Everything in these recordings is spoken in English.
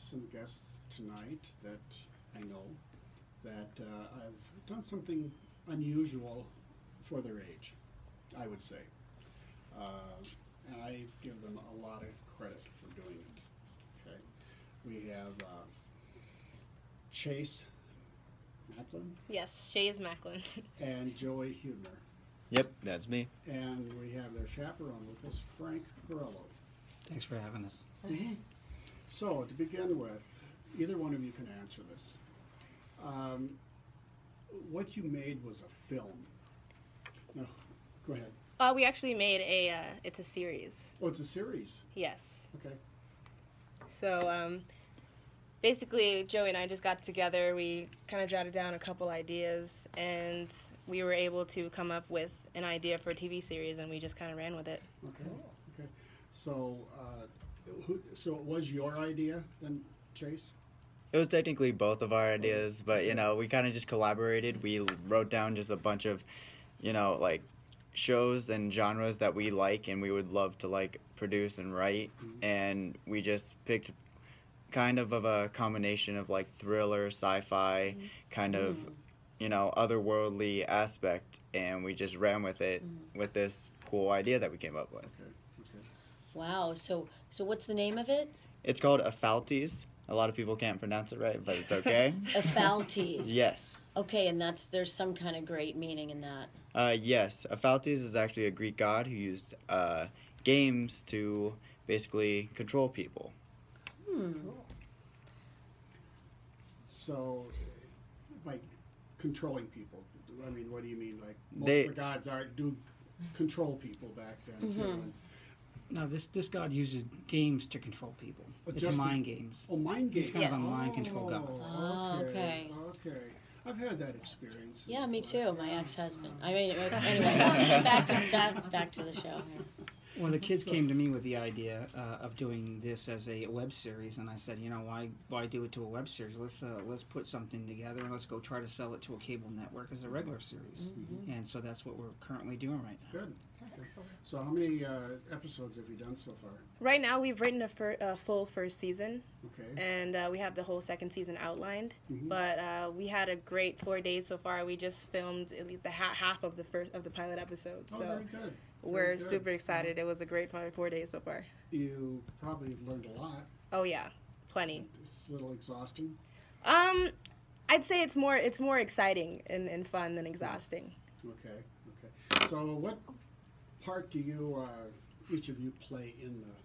some guests tonight that I know that I've done something unusual for their age, I would say. And I give them a lot of credit for doing it. Okay, we have Chaize Macklin. Yes, Chaize Macklin. And Joey Huebner. Yep, that's me. And we have their chaperone with us, Frank Parillo. Thanks for having us. Mm-hmm. So, to begin with, either one of you can answer this. What you made was a film. No, go ahead. We actually made it's a series. Oh, it's a series. Yes. Okay. So, basically, Joey and I just got together. We kind of jotted down a couple ideas, and we were able to come up with an idea for a TV series, and we just kind of ran with it. Okay. Okay. So, so it was your idea then, Chaize? It was technically both of our ideas, but, you know, we kind of just collaborated. We wrote down just a bunch of, you know, like, shows and genres that we like and we would love to, like, produce and write. Mm-hmm. And we just picked kind of a combination of, like, thriller, sci-fi, mm-hmm. kind of, you know, otherworldly aspect. And we just ran with it with this cool idea that we came up with. Okay. Okay. Wow. So what's the name of it? It's called Ephialtes. A lot of people can't pronounce it right, but it's okay. Ephialtes. Yes. Okay, and there's some kind of great meaning in that. Yes. Ephialtes is actually a Greek god who used games to basically control people. Cool. So, like controlling people, I mean, what do you mean? Like most of the gods do control people back then too. And, no, this god uses games to control people. It's mind games. Oh, mind games. He's kind of a mind control god. Oh, okay. Okay. I've had that experience. Yeah, me too. My ex-husband. I mean, anyway, back to the show. Well, the kids came to me with the idea of doing this as a web series, and I said, you know, why do it to a web series? Let's put something together and let's go try to sell it to a cable network as a regular series. Mm-hmm. And so that's what we're currently doing right now. Good. Excellent. So how many episodes have you done so far? Right now, we've written a full first season. Okay. And we have the whole second season outlined. Mm-hmm. But we had a great 4 days so far. We just filmed at least the half of the pilot episode. Oh, so very good. We're super excited. It was a great 4 days so far. You probably learned a lot. Oh yeah, plenty. It's a little exhausting. I'd say it's more exciting and fun than exhausting. Okay, okay. So what part do you each of you play in the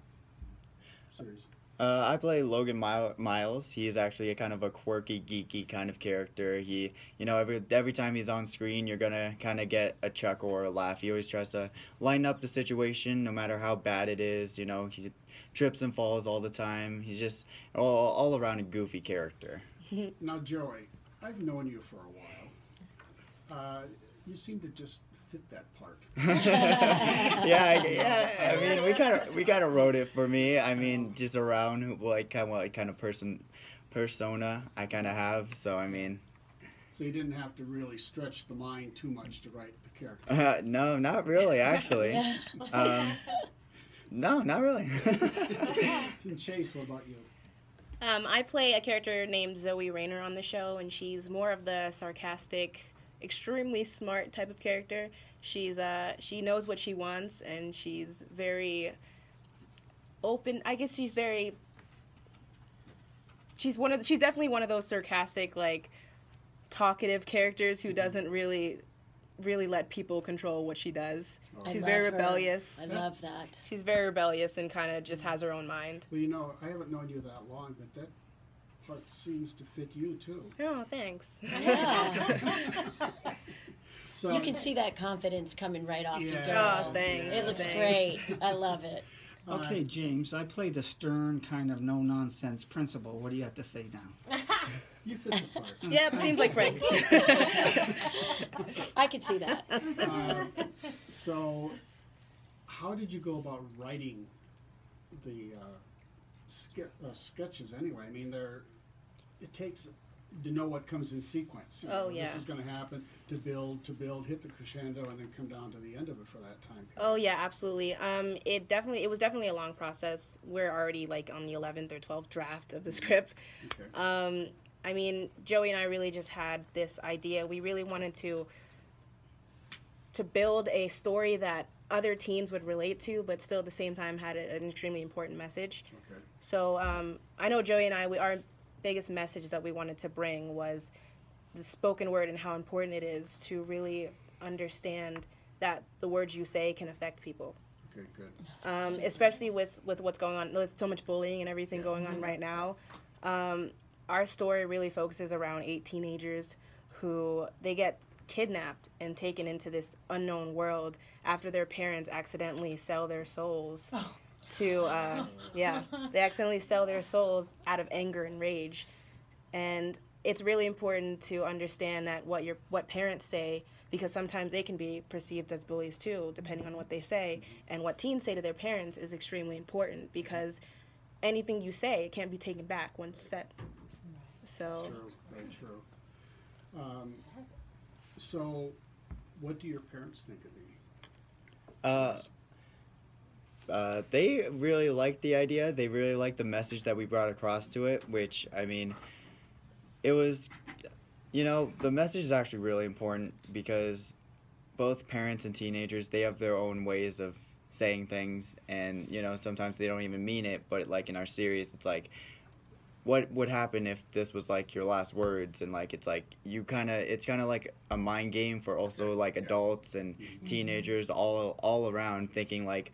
series? I play Logan Miles. He's actually a kind of a quirky, geeky kind of character. He, you know, every time he's on screen, you're gonna kind of get a chuckle or a laugh. He always tries to lighten up the situation, no matter how bad it is. You know, he trips and falls all the time. He's just all around a goofy character. Now, Joey, I've known you for a while. You seem to just fit that part. yeah. I mean, we kind of wrote it for me. I mean, just around what kind of persona I kind of have. So I mean. So you didn't have to really stretch the mind too much to write the character. No, not really, actually. No, not really. And Chaize, what about you? I play a character named Zoe Rayner on the show, and she's more of the sarcastic, extremely smart type of character. She's she knows what she wants, and she's very open. I guess she's definitely one of those sarcastic, like, talkative characters who doesn't really let people control what she does. She's very rebellious. I love that. She's very rebellious and kind of just has her own mind. Well, you know, I haven't known you that long, but that part seems to fit you too. Oh, thanks. Yeah. So, you can see that confidence coming right off your Oh, girl. thanks. It looks Thanks. great. I love it. Okay, James, I play the stern, kind of no-nonsense principal. What do you have to say now? You fit the part. Yep, seems like Frank. I could see that. So, how did you go about writing the sketches anyway? I mean, it takes to know what comes in sequence. You Oh, know, yeah. This is going to happen, to build, hit the crescendo, and then come down to the end of it for that time period. Oh yeah, absolutely. It was definitely a long process. We're already like on the 11th or 12th draft of the script. Okay. I mean, Joey and I really just had this idea. We really wanted to build a story that other teens would relate to, but still at the same time had an extremely important message. Okay. So I know Joey and I, our biggest message that we wanted to bring was the spoken word and how important it is to really understand that the words you say can affect people. Okay, good. Especially with what's going on, with so much bullying and everything going on right now. Our story really focuses around 8 teenagers who they get kidnapped and taken into this unknown world after their parents accidentally sell their souls to they accidentally sell their souls out of anger and rage. And it's really important to understand that what parents say, because sometimes they can be perceived as bullies too, depending on what they say, and what teens say to their parents is extremely important, because anything you say, it can't be taken back once said. So That's true. Very true. So, what do your parents think of the series? They really liked the idea. They really liked the message that we brought across to it, which, I mean, it was, the message is actually really important because both parents and teenagers, they have their own ways of saying things, and, sometimes they don't even mean it, but like in our series, it's like, what would happen if this was like your last words, and like it's like it's kind of like a mind game for also like adults and teenagers all around, thinking like,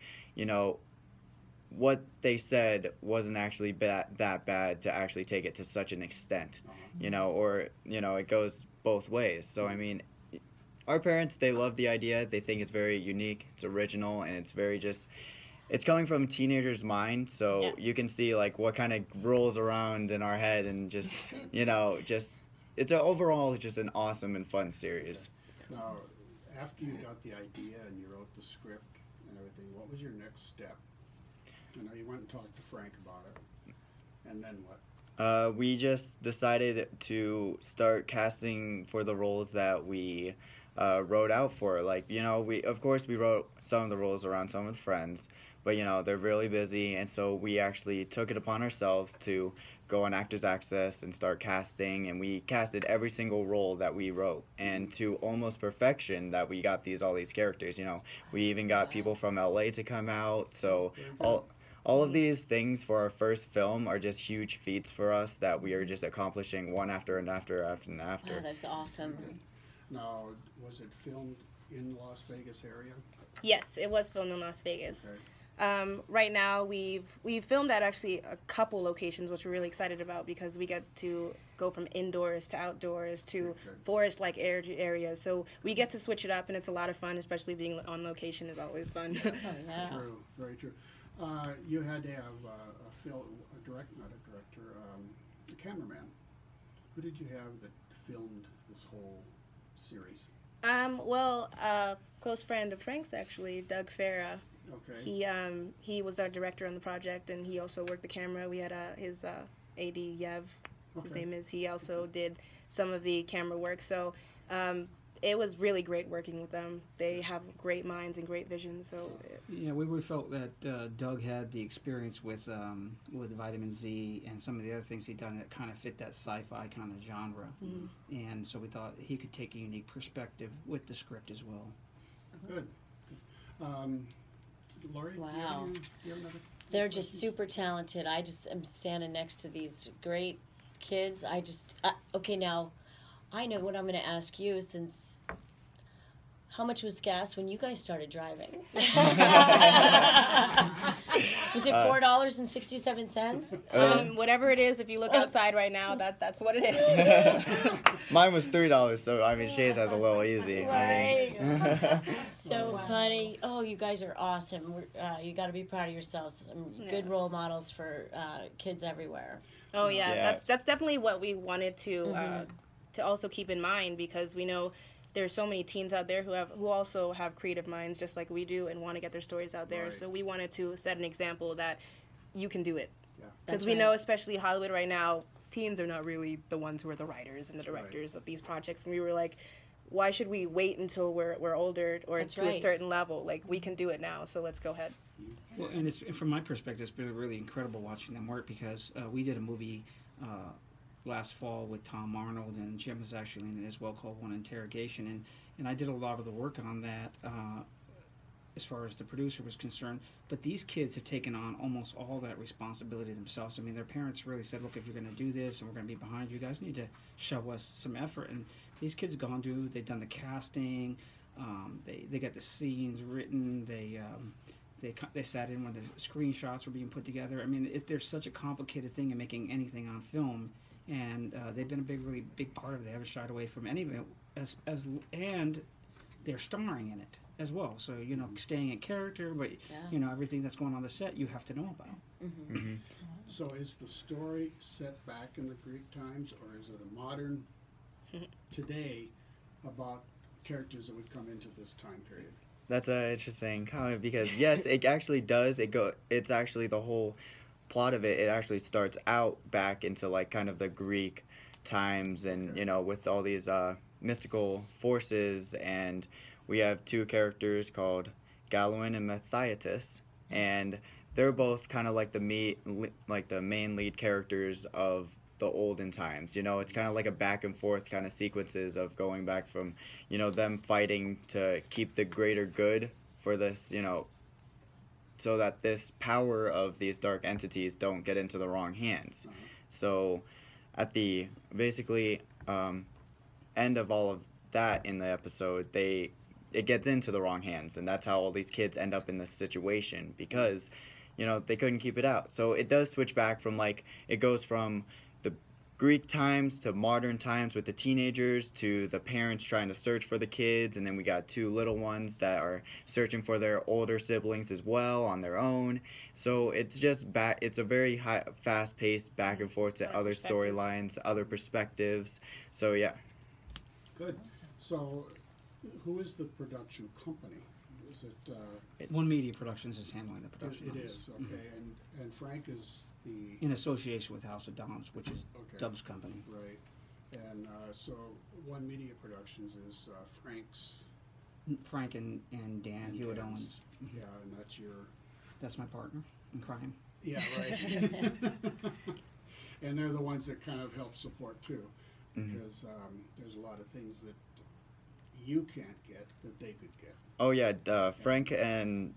what they said wasn't actually that bad to actually take it to such an extent, or it goes both ways. So I mean, our parents, they love the idea. They think it's very unique, it's original, and it's very just. It's coming from a teenager's mind, so you can see like what kind of rolls around in our head, and just it's overall just an awesome and fun series. Now, after you got the idea and you wrote the script and everything, what was your next step? I know you went and talked to Frank about it, and then what? We just decided to start casting for the roles that we wrote out for. Like, we wrote some of the roles around some of the friends, but they're really busy, and so we actually took it upon ourselves to go on Actors Access and start casting, and we casted every single role that we wrote, and to almost perfection that we got all these characters. We even got people from LA to come out, so all of these things for our first film are just huge feats for us that we are just accomplishing one after and after. Wow, that's awesome. Now, was it filmed in Las Vegas area? yes, it was filmed in Las Vegas. Okay. Right now, we've filmed at actually a couple locations, which we're really excited about, because we get to go from indoors to outdoors to forest-like areas. So we get to switch it up, and it's a lot of fun, especially being on location is always fun. Oh, yeah. True, very true. You had to have a cameraman. Who did you have that filmed this whole series? Close friend of Frank's, actually, Doug Farah. Okay. He was our director on the project, and he also worked the camera. We had his AD Yev, his name is. He also did some of the camera work. So it was really great working with them. They have great minds and great vision. So yeah, we really felt that Doug had the experience with Vitamin Z and some of the other things he'd done that kind of fit that sci-fi kind of genre, and so we thought he could take a unique perspective with the script as well. Good. Laurie, Wow. do you have another They're just question? super talented. I just am standing next to these great kids. Okay, now, I know what I'm going to ask you, since how much was gas when you guys started driving? Was it $4.67? whatever it is, if you look outside right now, that's what it is. Mine was $3, so I mean, Chaize has a little easy. Right. I mean. So funny. Oh, you guys are awesome. You got to be proud of yourselves. Good role models for kids everywhere. Oh yeah, Yeah. that's definitely what we wanted to also keep in mind, because we know there's so many teens out there who also have creative minds just like we do and want to get their stories out there. Right. So we wanted to set an example that you can do it. Because we know, especially Hollywood right now, teens are not really the ones who are the writers and the directors of these projects. And we were like, why should we wait until we're older or to a certain level? Like, we can do it now, so let's go ahead. Well, and it's, from my perspective, it's been really incredible watching them work, because we did a movie last fall with Tom Arnold, and Jim was actually in it as well, called One Interrogation, and I did a lot of the work on that as far as the producer was concerned. But these kids have taken on almost all that responsibility themselves. I mean, their parents really said, look, if you're going to do this and we're going to be behind you, guys need to show us some effort. And these kids have gone through, they've done the casting, they got the scenes written, they sat in when the screenshots were being put together. I mean, there's such a complicated thing in making anything on film, and they've been a really big part of it. They haven't shied away from any of it, and they're starring in it as well. So, you know, staying in character, but, you know, everything that's going on the set, you have to know about. Mm-hmm. Mm-hmm. So is the story set back in the Greek times, or is it a modern, today, about characters that would come into this time period? That's an interesting comment, because yes, it actually does. It's actually the whole plot of it. It actually starts out back into like kind of the Greek times, and you know, with all these mystical forces, and we have two characters called Gawain and Ephialtes, and they're both kind of like the main lead characters of the olden times. You know, it's kind of like a back and forth kind of sequences of going back from, you know, them fighting to keep the greater good for this, you know, so that this power of these dark entities don't get into the wrong hands. So at the basically end of all of that in the episode, it gets into the wrong hands, and that's how all these kids end up in this situation, because, you know, they couldn't keep it out. So it does switch back from, like, it goes from the Greek times to modern times with the teenagers to the parents trying to search for the kids, and then we got two little ones that are searching for their older siblings as well on their own. So it's just it's a very fast-paced back and forth to other storylines, other perspectives. So yeah. Good. So who is the production company? Is it One Media Productions is handling the production. It on this. is, okay. And Frank is the... In association with House of Dons, which is Dub's company. Right. And so One Media Productions is Frank and Dan Hewitt Owens. Yeah, and that's your... That's my partner in crime. Yeah, right. And they're the ones that kind of help support too, because there's a lot of things that you can't get that they could get. Oh yeah, Frank, and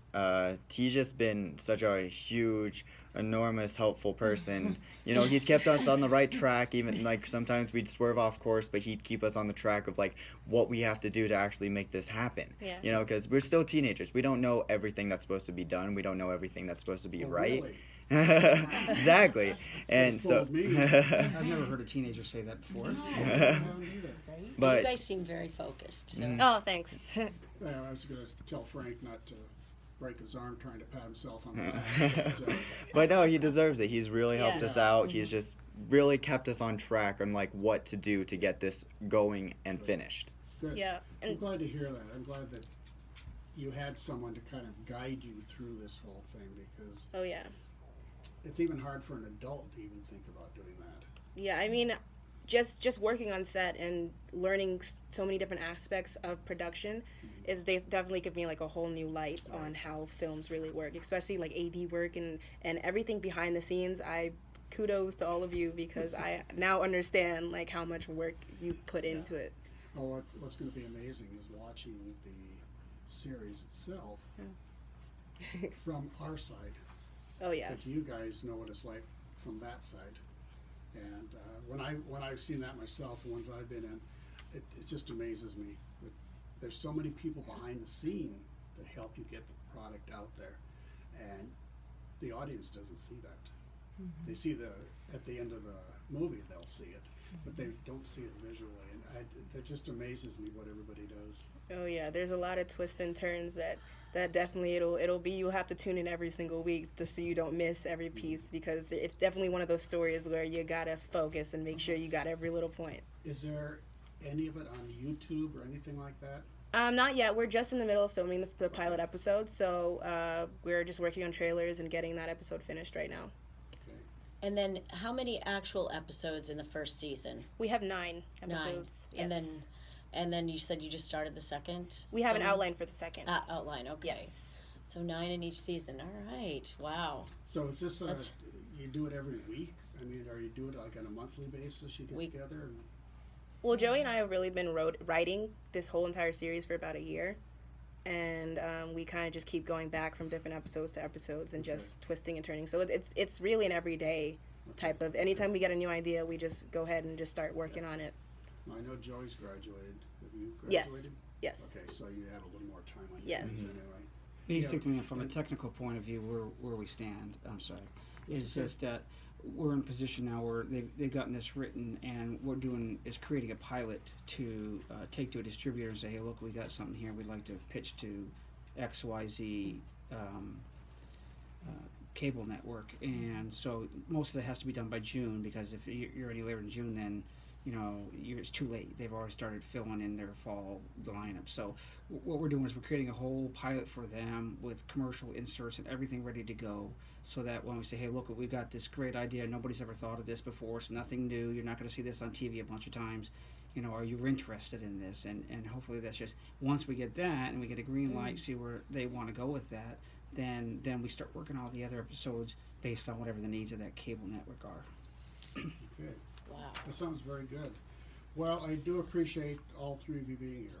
he's just been such a huge, enormous, helpful person. You know, he's kept us on the right track, even like sometimes we'd swerve off course, but he'd keep us on the track of like what we have to do to actually make this happen. Yeah. You know, because we're still teenagers. We don't know everything that's supposed to be done. We don't know everything that's supposed to be right. Really? Exactly. And so I've never heard a teenager say that before. But you guys seem very focused. So. Oh, thanks. I was going to tell Frank not to break his arm trying to pat himself on the back. But no, he deserves it. He's really helped us out. He's just really kept us on track on like what to do to get this going and finished. Good. Yeah. I'm glad to hear that. I'm glad that you had someone to kind of guide you through this whole thing, because Oh, yeah. it's even hard for an adult to even think about doing that. Yeah, I mean, just working on set and learning so many different aspects of production is definitely given me like a whole new light on how films really work, especially like AD work and everything behind the scenes. Kudos to all of you, because I now understand like how much work you put into it. Well, what's going to be amazing is watching the series itself from our side. Oh yeah. But you guys know what it's like from that side. And when I've seen that myself, the ones I've been in, it just amazes me. There's so many people behind the scene that help you get the product out there, and the audience doesn't see that. They see at the end of the movie they'll see it, but they don't see it visually, and that just amazes me what everybody does. Oh yeah, there's a lot of twists and turns that definitely it'll be, you'll have to tune in every single week just so you don't miss every piece, because it's definitely one of those stories where you gotta focus and make sure you got every little point. Is there any of it on YouTube or anything like that? Not yet. We're just in the middle of filming the pilot episode, so we're just working on trailers and getting that episode finished right now. Okay. And then how many actual episodes in the first season? We have 9 episodes. 9. Yes. And then you said you just started the second? We have an outline for the second. Outline, okay. Yes. So 9 in each season. All right. Wow. So is this That's- you do it every week? I mean, are you do it like on a monthly basis? You get together. And... Well, Joey and I have really been writing this whole entire series for about a year. And we kind of just keep going back from different episodes to episodes and just twisting and turning. So it's really an everyday type of, anytime we get a new idea, we just go ahead and just start working on it. I know Joey's graduated. Have you Yes. graduated? Yes. Okay, so you had a little more time on Yes. your hands Mhm. anyway. Basically, Yeah. from a technical point of view, where we stand, I'm sorry, is just that we're in a position now where they've gotten this written, and what we're doing is creating a pilot to take to a distributor and say, hey, look, we got something here we'd like to pitch to XYZ cable network. And so most of it has to be done by June, because if you're any later in June, then it's too late. They've already started filling in their fall lineup. So what we're doing is we're creating a whole pilot for them with commercial inserts and everything ready to go, so that when we say, hey, look, we've got this great idea, nobody's ever thought of this before, it's nothing new, you're not going to see this on TV a bunch of times, are you interested in this? And hopefully that's just, once we get that and we get a green light, see where they want to go with that, then we start working all the other episodes based on whatever the needs of that cable network are. Okay. Wow. That sounds very good. Well, I do appreciate all three of you being here.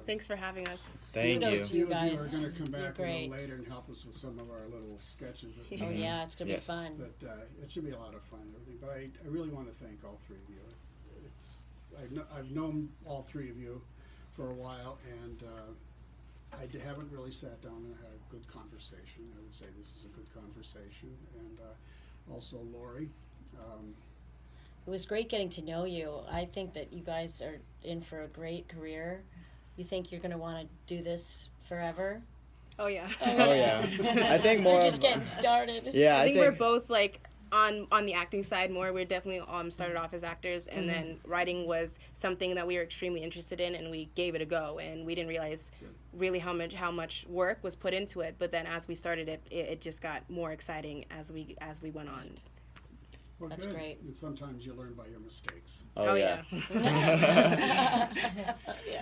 Thanks for having us. Thank Kudos you. to you A few of you guys. are going to come You're back a little great. later and help us with some of our little sketches. That Oh, we yeah, it's going to Yes. be fun. But it should be a lot of fun and everything. But I really want to thank all three of you. I've known all three of you for a while, and haven't really sat down and had a good conversation. I would say this is a good conversation. And also Lori. It was great getting to know you. I think that you guys are in for a great career. You think you're going to want to do this forever? Oh, yeah. Oh yeah. I think more. You're just of- getting started. Yeah, I think we're both like on the acting side more. We're definitely started off as actors, and then writing was something that we were extremely interested in, and we gave it a go, and we didn't realize really how much work was put into it. But then as we started it just got more exciting as we went on. Well, That's good. great. And sometimes you learn by your mistakes. Oh yeah.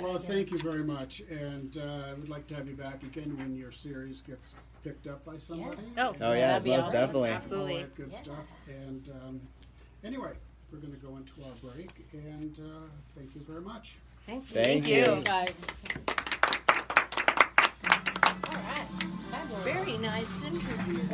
Well, thank you very much, and I would like to have you back again when your series gets picked up by somebody. Oh. and Oh yeah, That'd be most awesome. definitely. all Absolutely. that good stuff. And anyway, we're going to go into our break, and thank you very much. Thank Thank you. you. Thanks, guys. All right. Very nice interview.